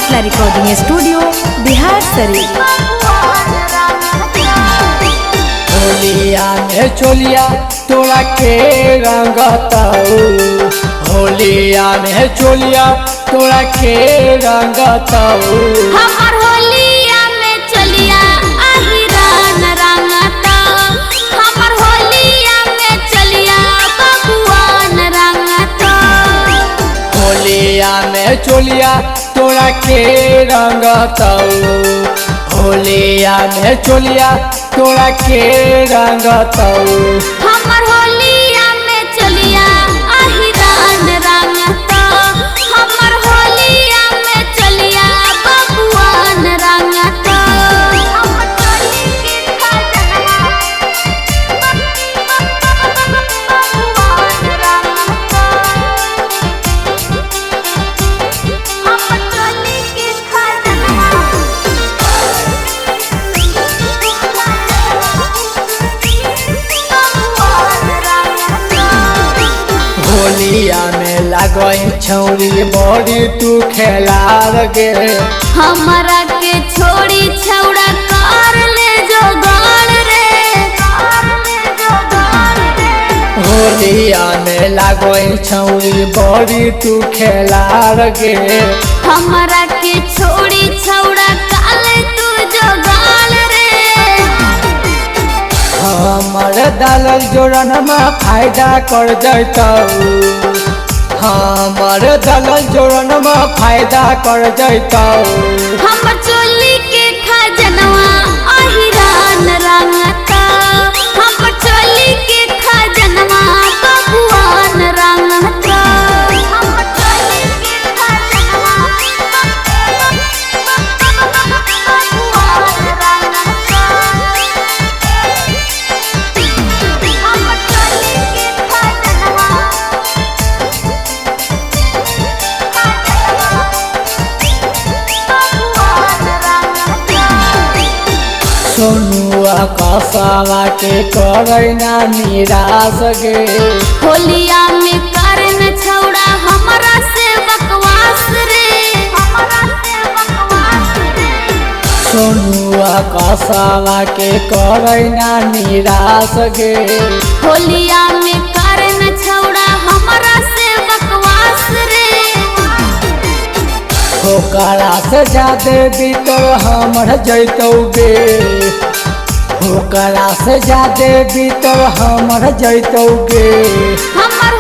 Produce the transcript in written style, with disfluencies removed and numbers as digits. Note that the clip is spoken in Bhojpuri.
Mithila recording studio Bihar Sharif. होलिया में चोलिया तोरा के रंगताऊ, होलिया में चोलिया तोरा के रंगताऊ। हमर होलिया में चोलिया अहिरान रंगताऊ, हमर होलिया में चोलिया बबुआन रंगताऊ। होलिया में चोलिया तोरा के रंगताऊ, होलिया में चोलिया तोरा के रंगताऊ। हमर होलिया में चोलिया अहिरान रंगताऊ, हमर होलिया में चोलिया बबुआन रंगताऊ। हमर चोली के खजना बबुआन रंगताऊ, हमर चोली के खजना होलिया में लगई छौरी बड़ी तू खेलार गे। हमरा के छोड़ी छौड़ा कर ले जो गाल रे, होलिया में लगई छौरी बड़ी तू खेलार गे। हमरा के छोड़ी छौड़ा काल तू जो गाल रे। हमर दलल जोरन में फायदा कर जैतऊ, हमर दलल जोरन में फायदा कर जैतऊ। हमर चोली के खजनवा अहिरान रंगताऊ, हमर चोली के खजनवा बबुआन रंगताऊ। हमर चोली के खजनवा बबुआन रंगताऊ, हमर चोली के खजनवा सोनुआ कसावा के करैना निराश गे। होलिया में करन छौड़ा हमरा से बकवास रे, हमरा से बकवास रे। सोनुआ कसावा के करैना निराश गे। होलिया में करन छौड़ा हमरा से बकवास रे। ओकरा से जादे भीतर हमर जैतौ गे, ओकरा से जादे भीतर हमर जैतौ गे। हमर